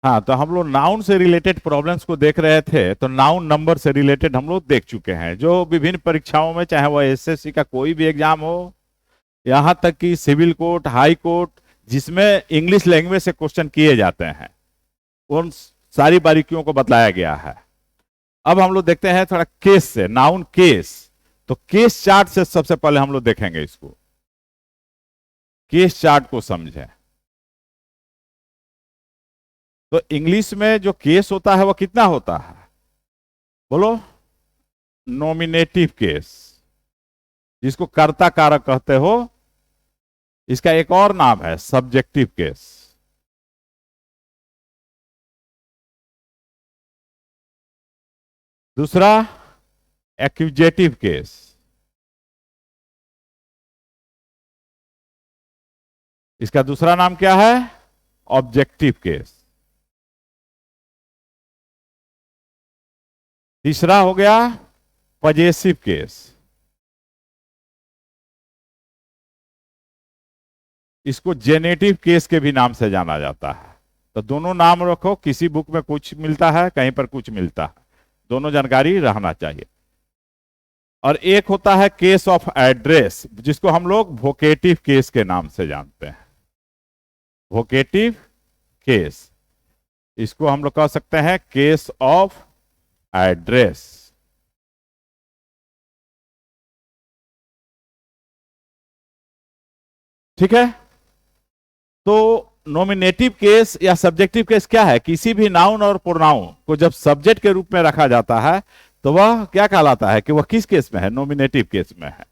हाँ, तो हम लोग नाउन से रिलेटेड प्रॉब्लम्स को देख रहे थे। तो नाउन नंबर से रिलेटेड हम लोग देख चुके हैं, जो विभिन्न परीक्षाओं में, चाहे वह एसएससी का कोई भी एग्जाम हो, यहाँ तक कि सिविल कोर्ट, हाई कोर्ट, जिसमें इंग्लिश लैंग्वेज से क्वेश्चन किए जाते हैं, उन सारी बारीकियों को बताया गया है। अब हम लोग देखते हैं थोड़ा केस से, नाउन केस। तो केस चार्ट से सबसे पहले हम लोग देखेंगे इसको, केस चार्ट को समझें। तो इंग्लिश में जो केस होता है वह कितना होता है, बोलो? नॉमिनेटिव केस, जिसको कर्ता कारक कहते हो। इसका एक और नाम है सब्जेक्टिव केस। दूसरा एक्यूजेटिव केस। इसका दूसरा नाम क्या है? Objective case. तीसरा हो गया पजेसिव केस। इसको जेनेटिव केस के भी नाम से जाना जाता है। तो दोनों नाम रखो, किसी बुक में कुछ मिलता है, कहीं पर कुछ मिलता है, दोनों जानकारी रहना चाहिए। और एक होता है केस ऑफ एड्रेस, जिसको हम लोग वोकेटिव केस के नाम से जानते हैं। वोकेटिव केस, इसको हम लोग कह सकते हैं केस ऑफ एड्रेस। ठीक है। तो नॉमिनेटिव केस या सब्जेक्टिव केस क्या है? किसी भी नाउन और प्रोनाउन को जब सब्जेक्ट के रूप में रखा जाता है, तो वह क्या कहलाता है कि वह किस केस में है? नॉमिनेटिव केस में है।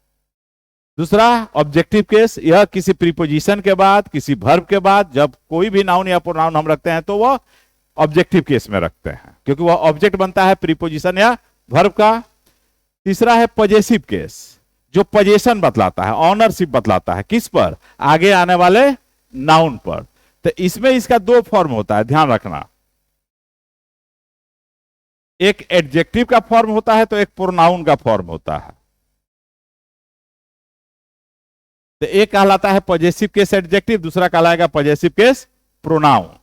दूसरा ऑब्जेक्टिव केस, यह किसी प्रीपोजिशन के बाद, किसी वर्ब के बाद जब कोई भी नाउन या प्रोनाउन हम रखते हैं, तो वह ऑब्जेक्टिव केस में रखते हैं, क्योंकि वह ऑब्जेक्ट बनता है प्रीपोजिशन या वर्ब का। तीसरा है पजेसिव केस, जो पजेशन बतलाता है, ऑनरशिप बतलाता है, किस पर? आगे आने वाले नाउन पर। तो इसमें इसका दो फॉर्म होता है, ध्यान रखना। एक एडजेक्टिव का फॉर्म होता है, तो एक प्रोनाउन का फॉर्म होता है। तो एक कहलाता है पजेसिव केस एडजेक्टिव, दूसरा कहलाएगा पजेसिव केस प्रोनाउन।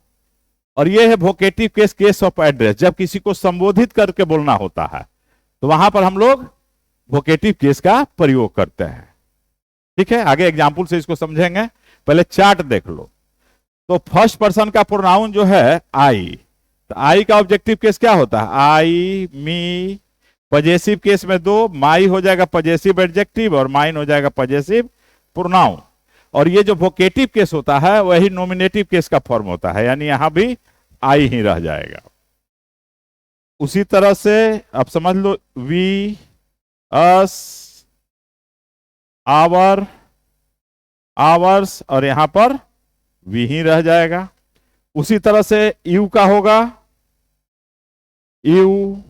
और ये है vocative case, case of address, जब किसी को संबोधित करके बोलना होता है, तो वहां पर हम लोग वोकेटिव केस का प्रयोग करते हैं। ठीक है, आगे एग्जाम्पल से इसको समझेंगे, पहले चार्ट देख लो। तो फर्स्ट पर्सन का प्रोनाउन जो है आई, तो आई का ऑब्जेक्टिव केस क्या होता है? आई, मी। पजेसिव केस में दो, माई हो जाएगा पजेसिव एडजेक्टिव और माइन हो जाएगा पजेसिव प्रोनाउन। और ये जो वोकेटिव केस होता है वही नॉमिनेटिव केस का फॉर्म होता है, यानी यहां भी आई ही रह जाएगा। उसी तरह से अब समझ लो, वी, अस, आवर, आवर्स, और यहां पर वी ही रह जाएगा। उसी तरह से यू का होगा यू,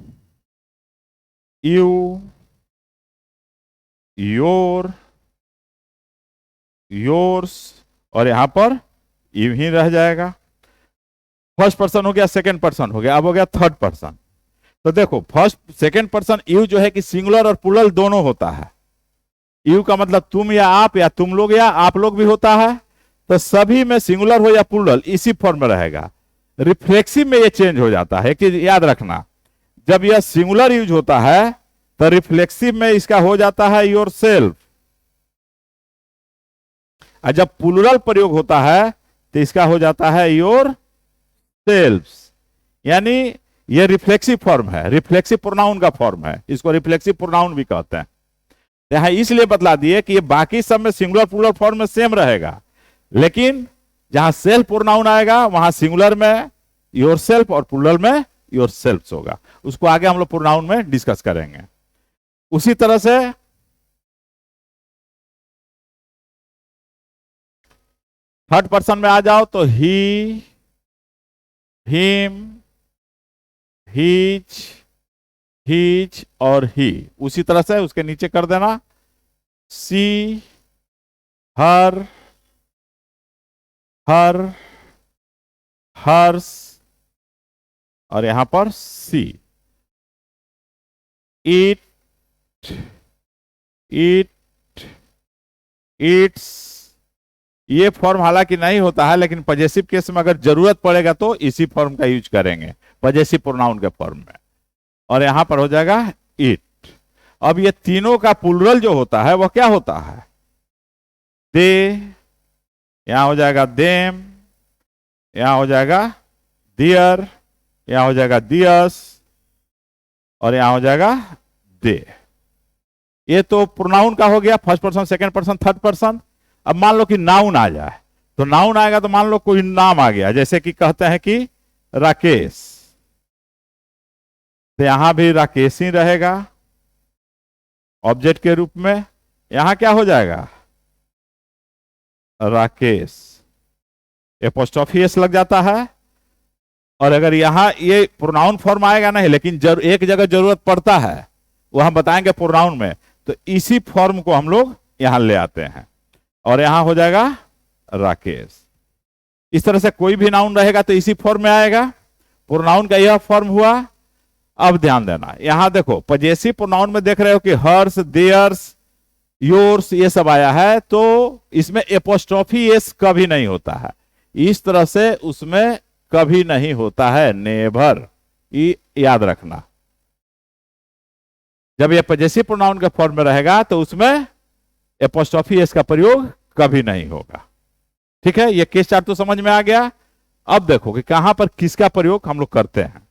यू, योर, योर्स, और यहां पर यू ही रह जाएगा। फर्स्ट पर्सन हो गया, सेकंड पर्सन हो गया, अब हो गया थर्ड पर्सन। तो देखो, फर्स्ट सेकंड पर्सन यू जो है कि सिंगुलर और प्लूरल दोनों होता है। यू का मतलब तुम या आप, या तुम लोग या आप लोग भी होता है। तो सभी में सिंगुलर हो या प्लूरल इसी फॉर्म में रहेगा। रिफ्लेक्सिव में ये चेंज हो जाता है, कि याद रखना, जब यह सिंगुलर यूज होता है तो रिफ्लेक्सिव में इसका हो जाता है योर सेल्फ, और जब प्लूरल प्रयोग होता है तो इसका हो जाता है योर सेल्फ। यानी ये रिफ्लेक्सिव फॉर्म है, रिफ्लेक्सिव प्रोनाउन का फॉर्म है, इसको रिफ्लेक्सिव प्रोनाउन भी कहते हैं। यहां इसलिए बतला दिए कि ये बाकी सब में सिंगुलर प्लूरल फॉर्म में सेम रहेगा, लेकिन जहां सेल्फ प्रोनाउन आएगा वहां सिंगुलर में योर सेल्फ और प्लूरल में योर सेल्फ होगा। उसको आगे हम लोग प्रोनाउन में डिस्कस करेंगे। उसी तरह से थर्ड पर्सन में आ जाओ, तो ही, हिम, हीच, हीच और ही। उसी तरह से उसके नीचे कर देना, सी, हर, हर, हर्स, और यहां पर सी। ईट, ईट, ईट्स, ये फॉर्म हालांकि नहीं होता है, लेकिन पॉजेसिव केस में अगर जरूरत पड़ेगा तो इसी फॉर्म का यूज करेंगे, पॉजेसिव प्रोनाउन के फॉर्म में। और यहां पर हो जाएगा इट। अब ये तीनों का प्लूरल जो होता है वह क्या होता है? दे, यहां हो जाएगा देम, यहां हो जाएगा दियर, यहां हो जाएगा दियस, और यहां हो जाएगा दे। ये तो प्रोनाउन का हो गया, first person, second person, third person. अब मान लो कि नाउन आ जाए, तो नाउन आएगा तो मान लो कोई नाम आ गया, जैसे कि कहते हैं कि राकेश, तो यहां भी राकेश ही रहेगा ऑब्जेक्ट के रूप में। यहां क्या हो जाएगा? राकेश, एपोस्ट्रोफी एस लग जाता है। और अगर यहां ये प्रोनाउन फॉर्म आएगा नहीं, लेकिन एक जगह जरूरत पड़ता है, वो हम बताएंगे प्रोनाउन में, तो इसी फॉर्म को हम लोग यहां ले आते हैं, और यहां हो जाएगा राकेश। इस तरह से कोई भी नाउन रहेगा तो इसी फॉर्म में आएगा। प्रोनाउन का यह फॉर्म हुआ। अब ध्यान देना, यहां देखो पॉजेसिव प्रोनाउन में देख रहे हो कि हर्स, देयर्स, योर्स, ये सब आया है, तो इसमें एपोस्ट्रोफी एस कभी नहीं होता है। इस तरह से उसमें कभी नहीं होता है, नेवर, ये याद रखना। जब ये पॉजेसिव प्रोनाउन के फॉर्म में रहेगा तो उसमें एपोस्ट्रोफी एस का प्रयोग कभी नहीं होगा। ठीक है, ये केस चार्ट तो समझ में आ गया। अब देखो कि कहां पर किसका प्रयोग हम लोग करते हैं।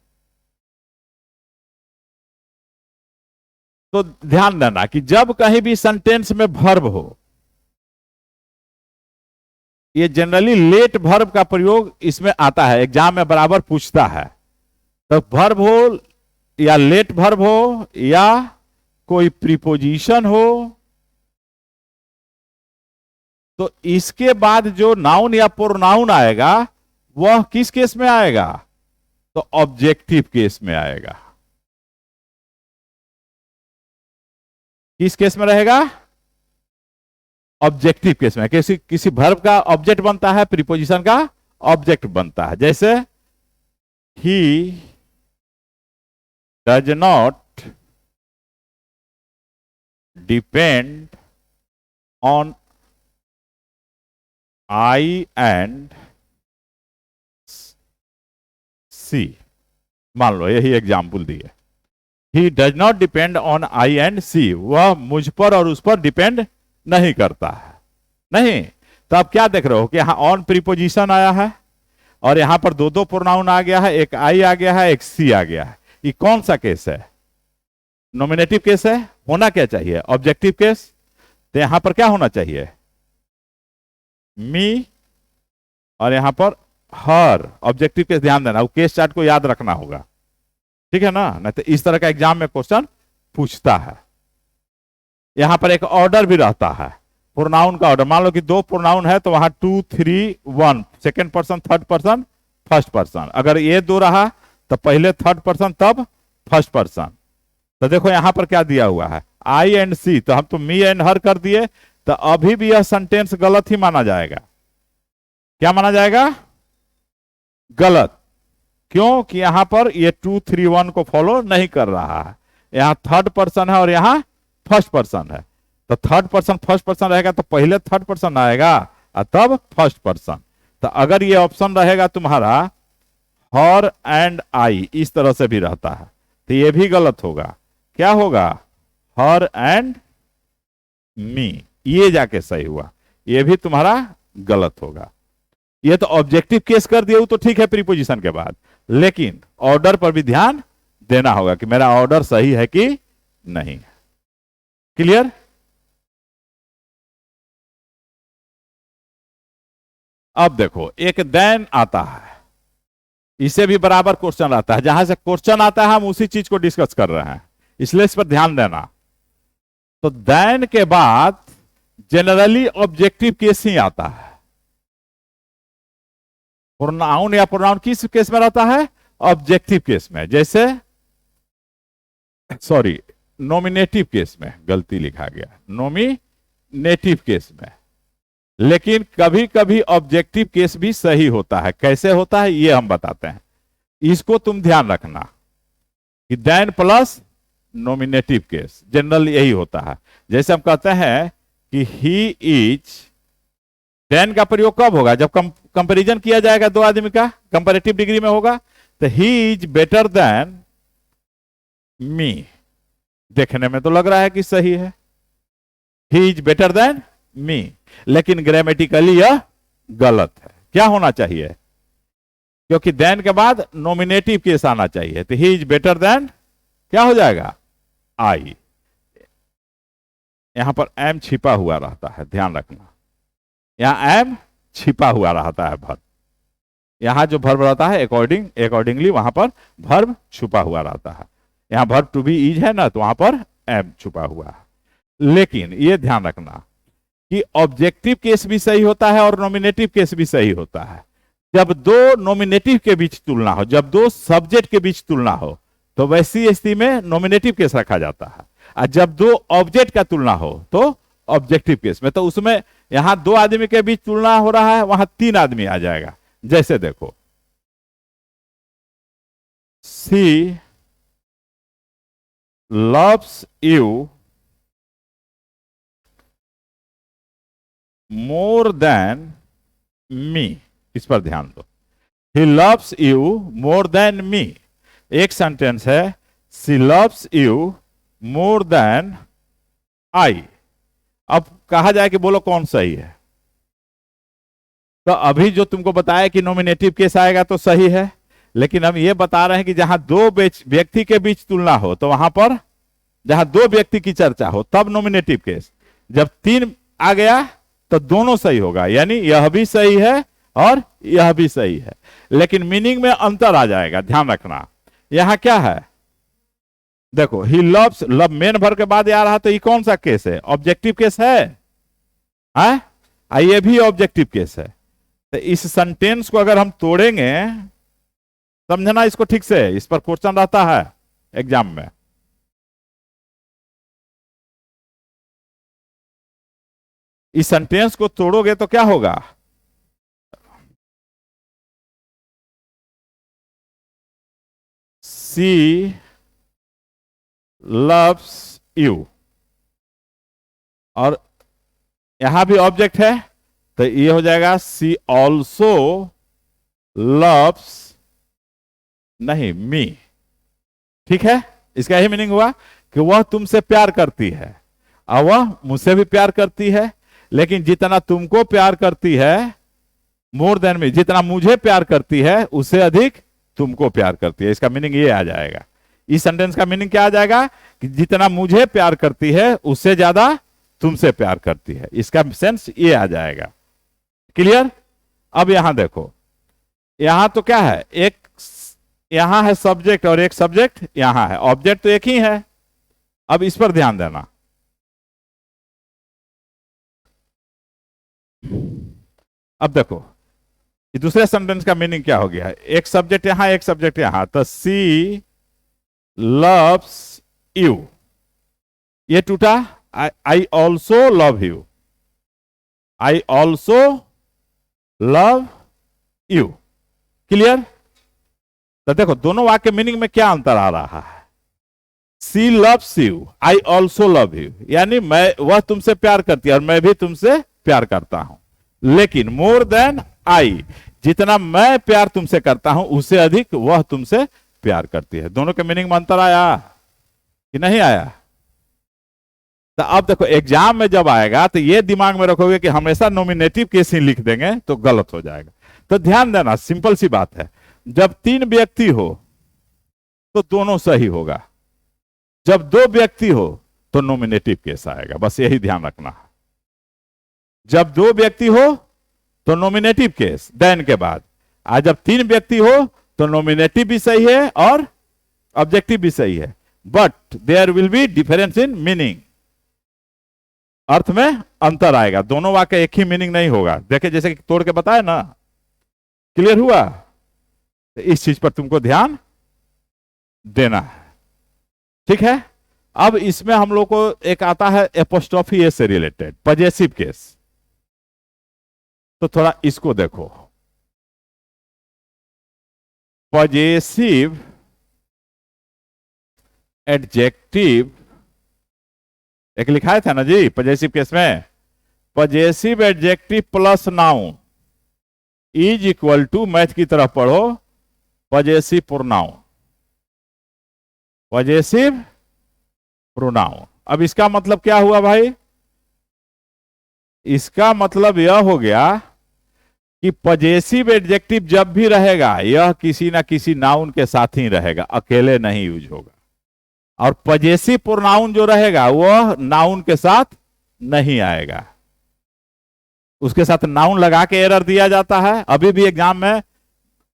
तो ध्यान देना कि जब कहीं भी सेंटेंस में वर्ब हो, ये जनरली लेट वर्ब का प्रयोग इसमें आता है, एग्जाम में बराबर पूछता है। तो वर्ब हो या लेट वर्ब हो या कोई प्रीपोजिशन हो, तो इसके बाद जो नाउन या प्रोनाउन आएगा वह किस केस में आएगा? तो ऑब्जेक्टिव केस में आएगा। किस केस में रहेगा? ऑब्जेक्टिव केस में। किसी वर्ब का ऑब्जेक्ट बनता है, प्रीपोजिशन का ऑब्जेक्ट बनता है। जैसे he does not depend on I and she, मान लो यही एग्जाम्पल दिए। He does not depend on I and she, वह मुझ पर और उस पर डिपेंड नहीं करता है। नहीं, तो आप क्या देख रहे हो कि यहां ऑन प्रीपोजिशन आया है, और यहां पर दो दो प्रोनाउन आ गया है, एक आई आ गया है, एक सी आ गया है। ये कौन सा केस है? नॉमिनेटिव केस है। होना क्या चाहिए? Objective case. तो यहां पर क्या होना चाहिए? मी, और यहां पर हर। ऑब्जेक्टिव केस ध्यान देना, वो केस चार्ट को याद रखना होगा, ठीक है ना? नहीं तो इस तरह का एग्जाम में क्वेश्चन पूछता है। यहां पर एक ऑर्डर भी रहता है, प्रोनाउन का ऑर्डर। मान लो कि दो प्रोनाउन है तो वहां 2, 3, 1, second person, third person, first person. अगर ये दो रहा तो पहले थर्ड पर्सन, तब फर्स्ट पर्सन। तो देखो यहां पर क्या दिया हुआ है, आई एंड सी, तो हम तो मी एंड हर कर दिए, तो अभी भी यह सेंटेंस गलत ही माना जाएगा। क्या माना जाएगा? गलत। क्यों? कि यहां पर ये 2, 3, 1 को फॉलो नहीं कर रहा है। यहां थर्ड पर्सन है और यहां फर्स्ट पर्सन है। तो थर्ड पर्सन फर्स्ट पर्सन रहेगा तो पहले थर्ड पर्सन आएगा और तब फर्स्ट पर्सन। तो अगर ये ऑप्शन रहेगा तुम्हारा हर एंड आई, इस तरह से भी रहता है, तो ये भी गलत होगा। क्या होगा? हर एंड मी, ये जाके सही हुआ। ये भी तुम्हारा गलत होगा। ये तो ऑब्जेक्टिव केस कर दिया तो ठीक है प्रीपोजिशन के बाद, लेकिन ऑर्डर पर भी ध्यान देना होगा कि मेरा ऑर्डर सही है कि नहीं। क्लियर? अब देखो एक देन आता है, इसे भी बराबर क्वेश्चन आता है। जहां से क्वेश्चन आता है हम उसी चीज को डिस्कस कर रहे हैं, इसलिए इस पर ध्यान देना। तो देन के बाद जनरली ऑब्जेक्टिव केस ही आता है। प्रोनाउन या प्रोनाउन किस केस में रहता है? ऑब्जेक्टिव केस में। जैसे सॉरी, नॉमिनेटिव केस में, गलती लिखा गया, नॉमिनेटिव केस में। लेकिन कभी कभी ऑब्जेक्टिव केस भी सही होता है। कैसे होता है ये हम बताते हैं, इसको तुम ध्यान रखना कि then plus nominative case general यही होता है। जैसे हम कहते हैं कि ही इज देन का प्रयोग कब होगा? जब कंपैरिजन किया जाएगा दो आदमी का, कंपैरेटिव डिग्री में होगा। तो he is better than me, देखने में तो लग रहा है कि सही है, he is better than me, लेकिन ग्रामेटिकली यह गलत है। क्या होना चाहिए? क्योंकि देन के बाद नॉमिनेटिव केस आना चाहिए। तो ही इज बेटर देन क्या हो जाएगा? आई। यहां पर एम छिपा हुआ रहता है, ध्यान रखना, यहां एम छिपा हुआ रहता है वर्ब। यहां जो वर्ब रहता है अकॉर्डिंगली वहां पर वर्ब छुपा हुआ रहता है। यहां वर्ब टू बी इज है ना, तो वहां पर एम छुपा हुआ है। लेकिन ये ध्यान रखना कि ऑब्जेक्टिव केस भी सही होता है और नॉमिनेटिव केस भी सही होता है। जब दो नॉमिनेटिव के बीच तुलना हो, जब दो सब्जेक्ट के बीच तुलना हो, तो वैसी स्थिति में नॉमिनेटिव केस रखा जाता है। और जब दो ऑब्जेक्ट का तुलना हो तो ऑब्जेक्टिव केस में, तो उसमें यहां दो आदमी के बीच तुलना हो रहा है, वहां तीन आदमी आ जाएगा। जैसे देखो, she loves you more than me, इस पर ध्यान दो। He loves you more than me, एक सेंटेंस है she loves you more than I. अब कहा जाए कि बोलो कौन सही है? तो अभी जो तुमको बताया कि नॉमिनेटिव केस आएगा तो सही है, लेकिन हम ये बता रहे हैं कि जहां दो व्यक्ति के बीच तुलना हो, तो वहां पर जहां दो व्यक्ति की चर्चा हो तब नॉमिनेटिव केस। जब तीन आ गया तो दोनों सही होगा, यानी यह भी सही है और यह भी सही है, लेकिन मीनिंग में अंतर आ जाएगा। ध्यान रखना, यहां क्या है? देखो, he loves, love main verb के बाद आ रहा, तो ये कौन सा केस है? ऑब्जेक्टिव केस है, ये भी ऑब्जेक्टिव केस है। तो इस सेंटेंस को अगर हम तोड़ेंगे, समझना इसको ठीक से, इस पर क्वेश्चन रहता है एग्जाम में। इस सेंटेंस को तोड़ोगे तो क्या होगा? सी लव्स यू, और यहां भी ऑब्जेक्ट है, तो ये हो जाएगा सी ऑल्सो लव्स नहीं मी। ठीक है, इसका यही मीनिंग हुआ कि वह तुमसे प्यार करती है और वह मुझसे भी प्यार करती है, लेकिन जितना तुमको प्यार करती है मोर देन मी, जितना मुझे प्यार करती है उससे अधिक तुमको प्यार करती है। इसका मीनिंग ये आ जाएगा। इस सेंटेंस का मीनिंग क्या आ जाएगा कि जितना मुझे प्यार करती है उससे ज्यादा तुमसे प्यार करती है। इसका सेंस ये आ जाएगा। क्लियर? अब यहां देखो, यहां तो क्या है, एक यहां है सब्जेक्ट और एक सब्जेक्ट यहां है, ऑब्जेक्ट तो एक ही है। अब इस पर ध्यान देना। अब देखो, ये दूसरे सेंटेंस का मीनिंग क्या हो गया? एक सब्जेक्ट यहां, एक सब्जेक्ट यहां, तो सी लव्स यू, ये टूटा, आई also love you, I also love you. Clear? तो देखो, दोनों वाक्य मीनिंग में क्या अंतर आ रहा है? She loves you, I also love you, यानी मैं, वह तुमसे प्यार करती है और मैं भी तुमसे प्यार करता हूं, लेकिन मोर देन आई, जितना मैं प्यार तुमसे करता हूं उससे अधिक वह तुमसे प्यार करती है। दोनों के मीनिंग में अंतर आया कि नहीं आया? तो अब देखो, एग्जाम में जब आएगा तो ये दिमाग में रखोगे कि हमेशा नॉमिनेटिव केस ही लिख देंगे तो गलत हो जाएगा। तो ध्यान देना, सिंपल सी बात है, जब तीन व्यक्ति हो तो दोनों सही होगा, जब दो व्यक्ति हो तो नॉमिनेटिव केस आएगा। बस यही ध्यान रखना। जब दो व्यक्ति हो तो नॉमिनेटिव केस देन के बाद, आज जब तीन व्यक्ति हो तो नॉमिनेटिव भी सही है और ऑब्जेक्टिव भी सही है, but there will be difference in meaning, अर्थ में अंतर आएगा। दोनों वाक्य एक ही मीनिंग नहीं होगा। देखे जैसे कि तोड़ के बताया ना। क्लियर हुआ? तो इस चीज पर तुमको ध्यान देना है। ठीक है? अब इसमें हम लोग को एक आता है एपोस्ट्रोफी एस से रिलेटेड, पॉजेसिव केस। तो थोड़ा इसको देखो, पॉजेसिव एडजेक्टिव एक लिखा था ना जी पॉजेसिव केस में, possessive adjective plus noun is equal to, math की तरफ पढ़ो, पजेसिव प्रोनाउन, पजेसिव प्रोनाउन। अब इसका मतलब क्या हुआ भाई? इसका मतलब यह हो गया कि पजेसिव एडजेक्टिव जब भी रहेगा यह किसी ना किसी नाउन के साथ ही रहेगा, अकेले नहीं यूज होगा। और पजेसिव प्रोनाउन जो रहेगा वह नाउन के साथ नहीं आएगा, उसके साथ नाउन लगा के एरर दिया जाता है। अभी भी एग्जाम में,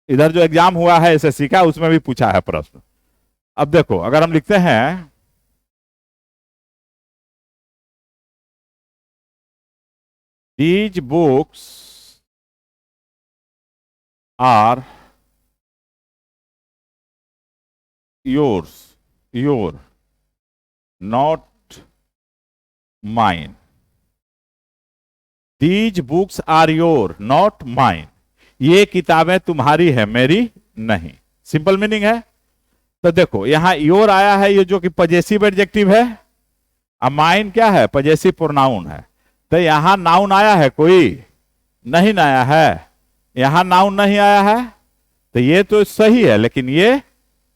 इधर जो एग्जाम हुआ है एसएससी का, उसमें भी पूछा है प्रश्न। अब देखो, अगर हम लिखते हैं these books are yours, your, not mine. These books are your not mine, ये किताबें तुम्हारी है, मेरी नहीं। सिंपल मीनिंग है। तो देखो यहां योर आया है, ये जो कि पजेसिव एडजेक्टिव है, अब माइन क्या है? पजेसिव प्रोनाउन है। तो यहां नाउन आया है कोई? नहीं आया है, यहां नाउन नहीं आया है। तो ये तो सही है, लेकिन ये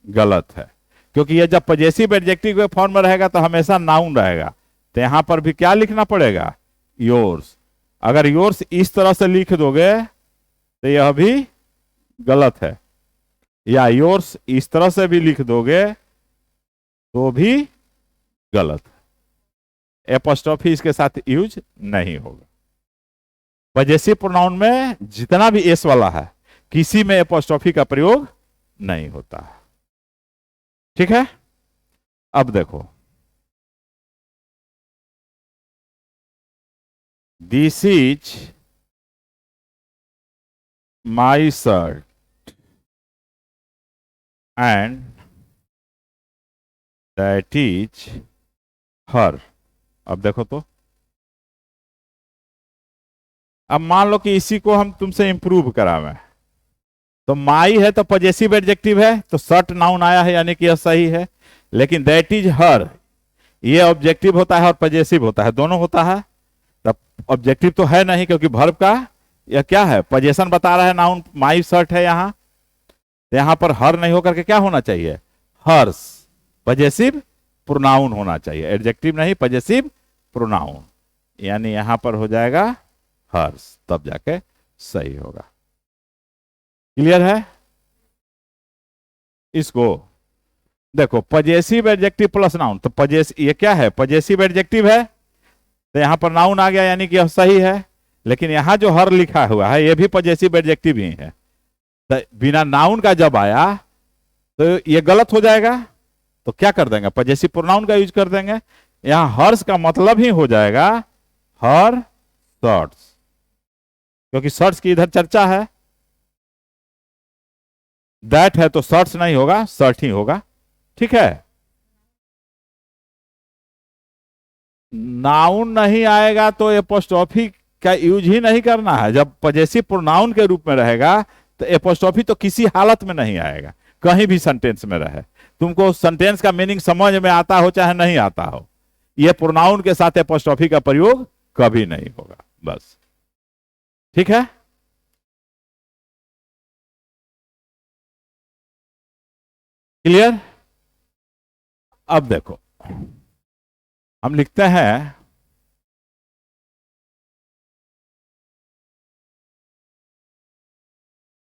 गलत है, क्योंकि ये जब पजेसिव एडजेक्टिव के फॉर्म में रहेगा तो हमेशा नाउन रहेगा। तो यहां पर भी क्या लिखना पड़ेगा? योर्स। अगर योर्स इस तरह से लिख दोगे तो यह भी गलत है, या योर्स इस तरह से भी लिख दोगे तो भी गलत है। एपोस्ट्रोफी इसके साथ यूज नहीं होगा। पजेसिव प्रोनाउन में जितना भी एस वाला है, किसी में एपोस्ट्रोफी का प्रयोग नहीं होता है। ठीक है। अब देखो, this is my shirt and that is her. अब देखो तो, अब मान लो कि इसी को हम तुमसे इंप्रूव करावें, तो माई है तो पजेसिव एडजेक्टिव है, तो शर्ट नाउन आया है, यानी कि यह सही है। लेकिन दैट इज हर, ये ऑब्जेक्टिव होता है और पजेसिव होता है, दोनों होता है। तब ऑब्जेक्टिव तो है नहीं, क्योंकि वर्ब का यह क्या है? पजेशन बता रहा है, नाउन माई शर्ट है यहां। तो यहां पर हर नहीं होकर के क्या होना चाहिए? हर्स, पजेसिव प्रोनाउन होना चाहिए, एडजेक्टिव नहीं, पजेसिव प्रोनाउन। यानी यहां पर हो जाएगा हर्स, तब जाके सही होगा। क्लियर है? इसको देखो, पजेसिव एडजेक्टिव प्लस नाउन, तो ये क्या है? पजेसिव एडजेक्टिव है, तो यहां पर नाउन आ गया, यानी कि यह सही है। लेकिन यहां जो हर लिखा हुआ है यह भी पजेसिव एडजेक्टिव ही है, तो बिना नाउन का जब आया तो यह गलत हो जाएगा। तो क्या कर देंगे? पजेसिव प्रोनाउन का यूज कर देंगे। यहां हर्स का मतलब ही हो जाएगा हर शर्ट्स, क्योंकि शर्ट्स की इधर चर्चा है। दैट है तो शर्ट्स नहीं होगा, शर्ट ही होगा। ठीक है। नाउन नहीं आएगा तो एपोस्ट्रोफी का यूज ही नहीं करना है। जब पजेसिव प्रोनाउन के रूप में रहेगा तो एपोस्ट्रोफी तो किसी हालत में नहीं आएगा, कहीं भी सेंटेंस में रहे। तुमको सेंटेंस का मीनिंग समझ में आता हो चाहे नहीं आता हो, यह प्रोनाउन के साथ एपोस्ट्रोफी का प्रयोग कभी नहीं होगा। बस, ठीक है। क्लियर? अब देखो, हम लिखते हैं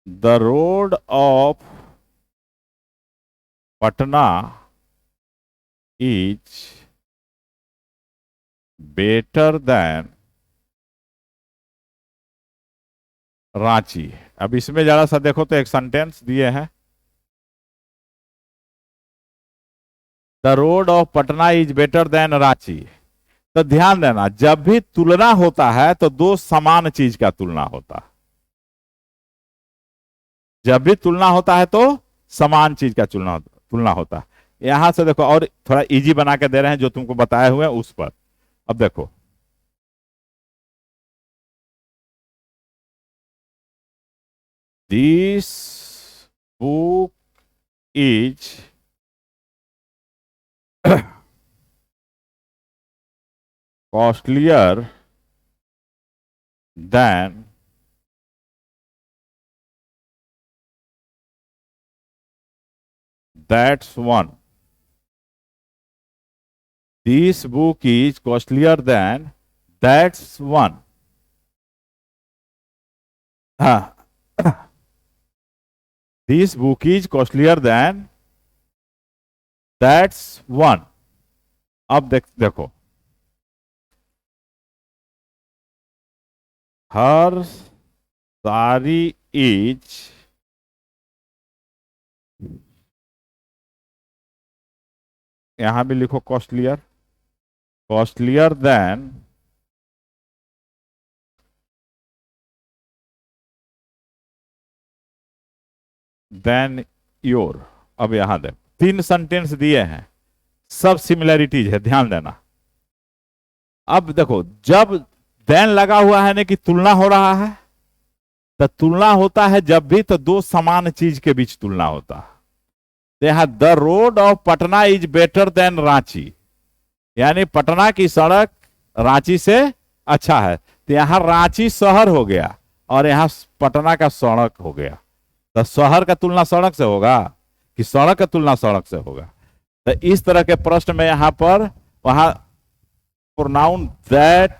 the road of Patna is better than Ranchi. अब इसमें जरा सा देखो तो एक सेंटेंस दिए हैं, the road of Patna is better than Ranchi. तो ध्यान देना, जब भी तुलना होता है तो दो समान चीज का तुलना होता है। जब भी तुलना होता है तो समान चीज का तुलना होता है। यहां से देखो, और थोड़ा इजी बना के दे रहे हैं जो तुमको बताए हुए हैं उस पर। अब देखो, this book is costlier then that's one. This book is costlier than that's one. हाँ, this book is costlier than that's one. अब देखो, हर सारी इज यहां भी लिखो कॉस्टलियर देन योर। अब यहां दे 3 सेंटेंस दिए हैं, सब सिमिलरिटीज है, ध्यान देना। अब देखो, जब देन लगा हुआ है ना कि तुलना हो रहा है, तो तुलना होता है जब भी तो दो समान चीज के बीच तुलना होता है। तो यहां the road of Patna is better than Ranchi, यानी पटना की सड़क रांची से अच्छा है। तो यहां रांची शहर हो गया और यहां पटना का सड़क हो गया। तो शहर का तुलना सड़क से होगा कि सड़क का तुलना सड़क से होगा। तो इस तरह के प्रश्न में यहां पर वहां pronoun that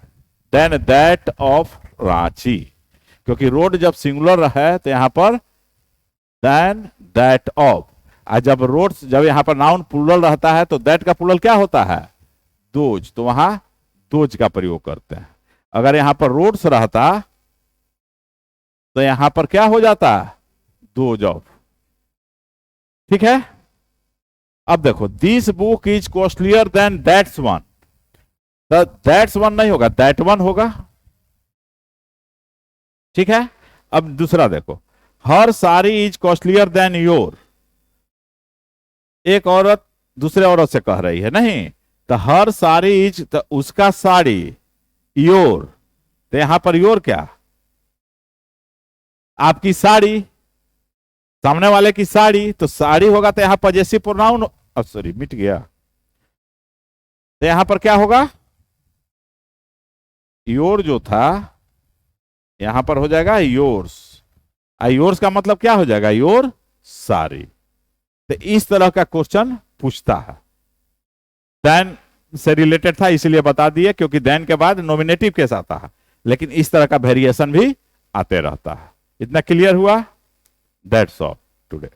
then that of Ranchi, क्योंकि रोड जब सिंगुलर है तो यहां पर देन दैट ऑफ। जब रोड जब यहां पर नाउन प्लूरल रहता है तो दैट का प्लूरल क्या होता है? दोज, तो वहां दोज का प्रयोग करते हैं। अगर यहां पर रोड्स रहता तो यहां पर क्या हो जाता? Those of. ठीक है। अब देखो, this book is costlier then that's one. That's one नहीं होगा, दैट वन होगा। ठीक है। अब दूसरा देखो, her sari is costlier than your. एक औरत दूसरे औरत से कह रही है, नहीं तो हर साड़ी इज, तो उसका साड़ी, योर, तो यहां पर योर क्या? आपकी साड़ी, सामने वाले की साड़ी, तो साड़ी होगा तो यहां पॉजेसिव प्रोनाउन, सॉरी मिट गया, तो यहां पर क्या होगा? योर जो था यहां पर हो जाएगा योर्स। योर्स का मतलब क्या हो जाएगा? योर सारी। तो इस तरह का क्वेश्चन पूछता है। देन से रिलेटेड था इसलिए बता दिए, क्योंकि देन के बाद नॉमिनेटिव केस आता है, लेकिन इस तरह का वेरिएशन भी आते रहता है। इतना क्लियर हुआ? That's all today.